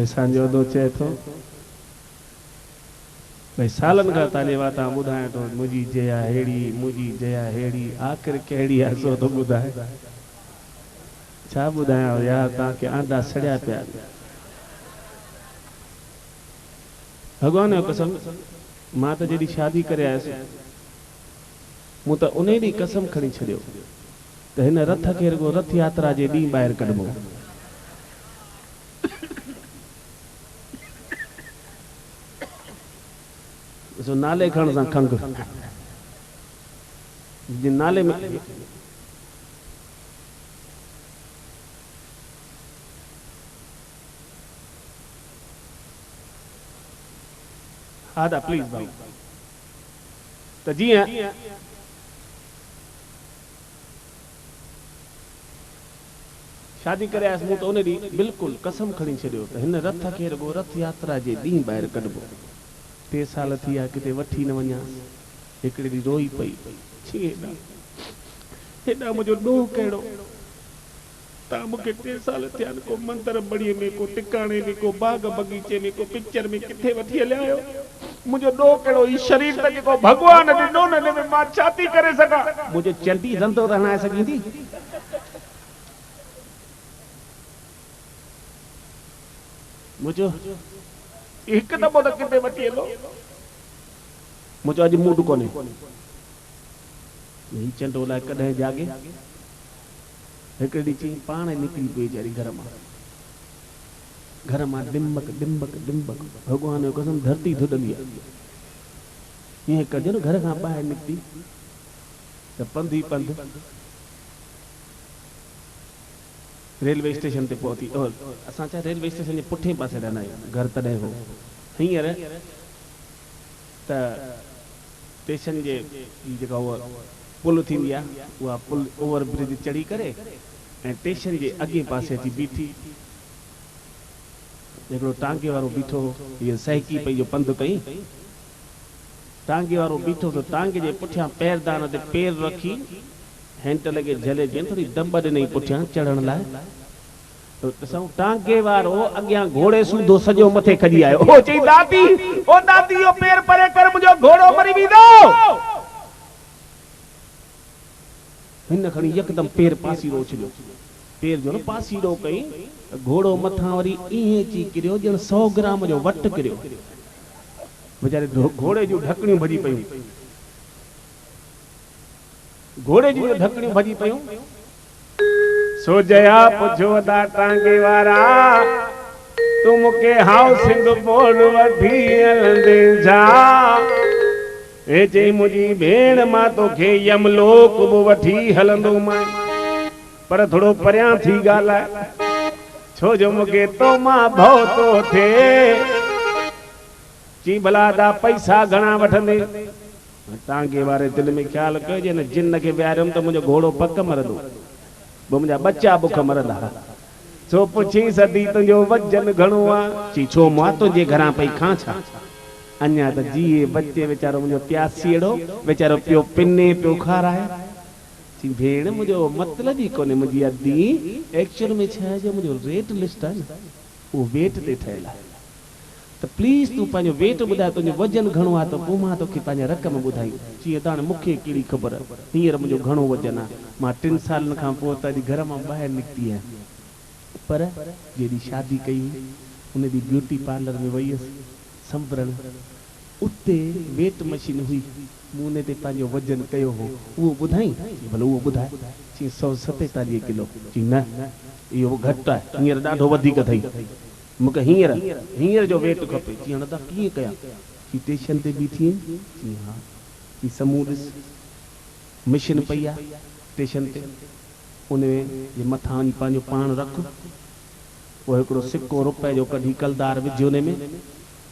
असांजो दो चए थो भाई सालन का ताले वाता ॿुधाए तो मुझी जया हेड़ी मुझी जया हेड़ी आख़िर कहिड़ी आहे सो तो ॿुधाए छा ॿुधायां यार तव्हांखे आंदा सड़िया पिया भगवान जो कसम मां त जॾहिं शादी करे आयुसि मूं त उन ॾींहुं कसम खणी छॾियो त हिन रथ खे रुगो रथ यात्रा जे ॾींहुं ॿाहिरि कढिबो ॾिसो नाले खणण सां खंघ नाले में आदा प्लीज भाई तो जी हाँ शादी करे आयुसि मूं त उन ॾींहुं बिल्कुलु कसम खणी छॾियो त हिन रथ खे रुगो रथ यात्रा जे ॾींहुं ॿाहिरि कढिबो 3 साल थी विया किथे वठी न वञा हिकिड़े ॾींहुं रोई पई हेॾा मुंहिंजो ॾोह कहिड़ो तव्हां मूंखे 3 साल थिया आहिनि को मंदर बड़ीअ में को टिकाणे में को बाग बगीचे में को पिक्चर में किथे वठी हलिया आहियो मुंहिंजो ॾोह कहिड़ो ही शरीर त जेको भॻवान ॾिनो न हिन में मां छा थी करे सघां मुंहिंजो चंडी धंधो त हणाए सघींदी मुंहिंजो हिकु दफ़ो त किथे वठी हलो मुंहिंजो अॼु मूड कोन्हे ही चंडो लाइ कॾहिं जागे हिकिड़े ॾींहुं चई पाण निकिरी पई वीचारी घर मां डिम्बक डिम्बक डिम्बक भॻवान जो कसम धरती धुॾंदी आहे ईअं कजो न घर खां ॿाहिरि निकिती त पंधु ई पंधु रेलवे स्टेशन ते पहुती और असां छा रेलवे स्टेशन जे पुठे पासे रहंदा आहियूं घर तॾहिं हो हींअर त स्टेशन जे जेका उहा पुल थींदी आहे उहा पुल ओवर ब्रिज चढ़ी करे ऐं स्टेशन जे अॻे पासे अची बीठी हिकिड़ो टांगे वारो बीठो हीअ सहकी पई जो पंधु कई टांगे वारो बीठो त टांगे जे पुठियां पैरदान ते पेर रखी हैंडल खे झले जीअं थोरी दॿ ॾिनई पुठियां चढ़ण लाइ ॾिसूं टांगे वारो अॻियां घोड़े सूधो सॼो मथे खॼी आयो ओ चई दादी ओ दादी इहो पेर परे कर मुंहिंजो घोड़ो मरी वेंदो हिन खणी यकदम पेर पासीरो उछलियो पेर जो न पासीरो कई घोड़ो मथां वरी ईअं अची किरियो ॼण 100 ग्राम जो वट किरियो वीचारे घोड़े जूं ढकणियूं भॼी पयूं घोड़े जूं ढकणियूं भॼी पयूं सो जया पुछो दा टांगे वारा तू मूंखे हाउसिंग बोर्ड वठी हलंदे जा ए चई मुंहिंजी भेण मां तोखे यमलोक बि वठी हलंदो मां पर थोरो परियां थी ॻाल्हाए छो जो मूंखे तो मां भउ थो थिए चई भला दा पैसा घणा वठंदे टांगे वारे दिल में ख्याल कयो जे न जिन खे विहारियमि त मुंहिंजो घोड़ो पक मरंदो मुंहिंजा बच्चा बुख मरंदा छो पुछी सदी तुंहिंजो वजन घणो आहे चई छो मां तुंहिंजे घरां पई खां छा अञा त जीए बच्चे वीचारो मुंहिंजो प्यासीड़ो वीचारो पियो पिने पियो खाराए चई भेण मुंहिंजो मतिलब ई कोन्हे मुंहिंजी अदी एक्चुअल में छा आहे जो मुंहिंजो रेट लिस्ट आहे न उहो वेट ते ठहियल आहे त प्लीज़ तूं पंहिंजो वेट ॿुधाए तुंहिंजो वजन घणो आहे त पोइ मां तोखे पंहिंजा रक़म ॿुधाई जीअं त हाणे मूंखे कहिड़ी ख़बर हींअर मुंहिंजो घणो वजन आहे मां 3 सालनि खां पोइ त अॼु घर मां ॿाहिरि निकिती आहियां पर जहिड़ी शादी कई उन ॾींहुं ब्यूटी पार्लर में वई हुअसि संभरण उते वेट मशीन हुई मूं उन ते पंहिंजो वजन कयो हो उहो ॿुधाई भले उहो ॿुधाए चई 147 किलो चई न इहो घटि आहे हींअर ॾाढो वधीक अथई मूंखे हींअर जो वेट खपे चई हाणे तव्हां कीअं कयां चई स्टेशन ते बीठी आहीं चई हा चई साम्हूं ॾिस मशीन पई आहे स्टेशन ते उन जे मथां वञी पंहिंजो पाण रख पोइ हिकिड़ो सिक्को रुपए जो कढी कलदार विझ उन में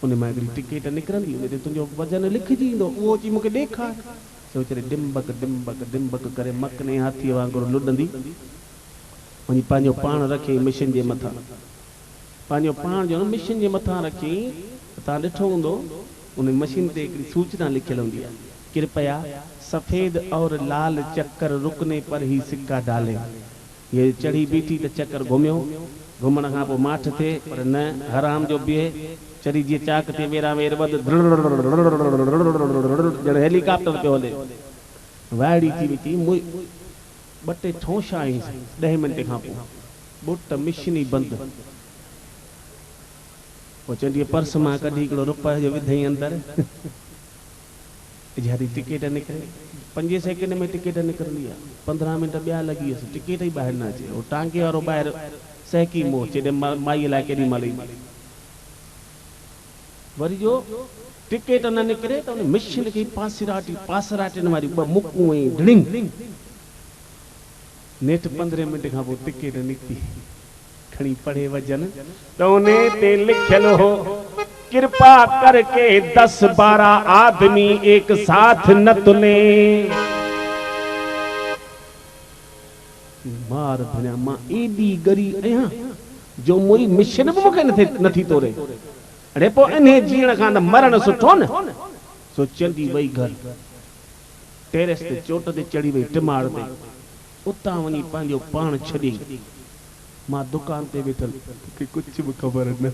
उन मां हिकिड़ी टिकेट निकिरंदी उन ते तुंहिंजो वजन लिखिजी ईंदो उहो अची मूंखे ॾेखार सो वीचारे डिम्बक डिम्बक डिम्बक करे मकने हाथीअ वांगुरु लुॾंदी वञी पंहिंजो पाण रखे मशीन जे मथां पंहिंजो पाण जो न मशीन जे मथां रखी तव्हां ॾिठो हूंदो उन मशीन ते हिकिड़ी सूचना लिखियल हूंदी आहे कृपया सफ़ेद और लाल चक्कर रुकने पर ही सिक्का डाले ये चढ़ी बीठी त चक्कर घुमियो घुमण खां पोइ माठ थिए पर न हराम जो बीहे चरी जीअं चाक ते वेरा वेर वध ॼण हेलीकॉप्टर पियो हले वाइड़ी थी थी ॿ टे ठोंशा आईसीं 10 मिंट खां पोइ बुट मिशन ई बंदि पोइ चवंदी पर्स मां कढी हिकिड़ो रुपए जो विधई अंदरि जॾहिं टिकेट निकिरे 5 सेकेंड में टिकेट निकिरंदी आहे 15 मिंट ॿिया लॻी वियसि टिकेट ई ॿाहिरि न अचे उहो टांगे वारो ॿाहिरि सहकी मोह चेॾे माईअ लाइ केॾी महिल ईंदी वरी जो टिकेट न निकिरे त उन मिशन खे पासराटिन वारी 2 मुकूं ऐं ढिड़िंग नेठ 15 मिंट खां पोइ टिकेट निकिती खणी पढ़े वजन तो उन्हें ते लिखल हो कृपा करके 10-12 आदमी एक साथ न तुले मार भनिया मां एडी गरी आया जो मोई मिशन भी मूंखे नथी तोरे अरे पो इन्हे जीण खां मरण सुठो न सो चंदी वई घर टेरेस ते चोट ते चढ़ी वई टिमाड़ ते उतां वञी पंहिंजो पाण छॾी मां दुकान ते वेठल मूंखे कुझु बि ख़बर न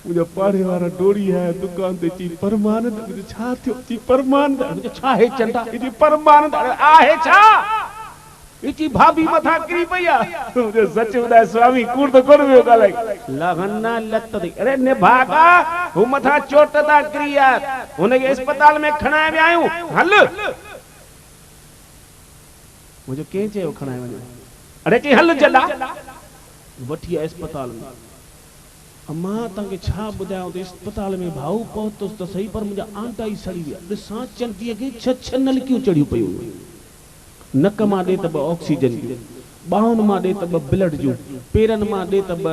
मुंहिंजा पाड़े वारा डोड़ी आया दुकान ते ची परमानंद मुंहिंजो छा थियो ची परमानंद मुंहिंजो छा हे चंडा ची परमानंद आहे छा इची भाभी मथा किरी पई आहे मुंहिंजो सच ॿुधाए स्वामी कूड़ त कोन वियो ॻाल्हाई लहना लत ते अरे निभागा हू मथा चोट था किरी आहे हुनखे अस्पताल में खणाए विया आहियूं हल मुंहिंजो कंहिं चयो खणाए वञो अरे चई हल जॾा वठी अस्पताल में मां तव्हांखे छा ॿुधायांव त अस्पताल में भाऊ पहुतुसि त सही पर मुंहिंजा आंटा ई सड़ी विया ॾिसां चंदीअ खे 6 नलकियूं चढ़ियूं पियूं नक मां ॾे त 2 ऑक्सीजन जूं ॿाहुनि मां ॾे त 2 ब्लड जूं पेरनि मां ॾे त 2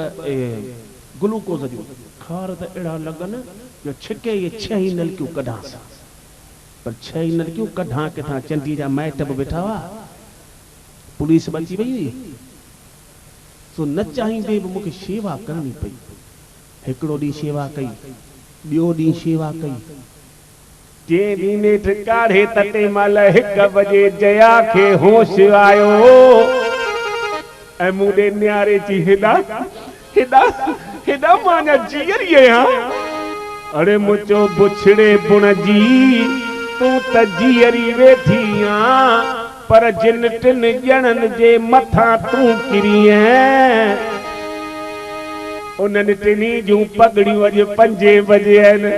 ग्लूकोज़ जूं खार त अहिड़ा लॻनि जो छिके इहे 6 नलकियूं कढां पर 6 नलकियूं कढां किथां चंदीअ जा माइट बि वेठा हुआ पुलिस बची वई हुई सो न चाहींदे बि मूंखे शेवा करणी पई हिकिड़ो ॾींहुं शेवा कई ॿियो ॾींहुं शेवा कई जे ॾींहुं नेठ काढ़े तटे महिल 1 बजे जया खे होश आयो ऐं मूं ॾे नियारे जी हेॾा हेॾा हेॾा मां अञा जीअरी आहियां अड़े मुंहिंजो बुछड़े बुण जी तूं त जीअरी वेठी आं पर जिन 3 ॼणनि जे मथां तूं किरी उन्हनि 3 जूं पगड़ियूं अॼु 5 बजे आहिनि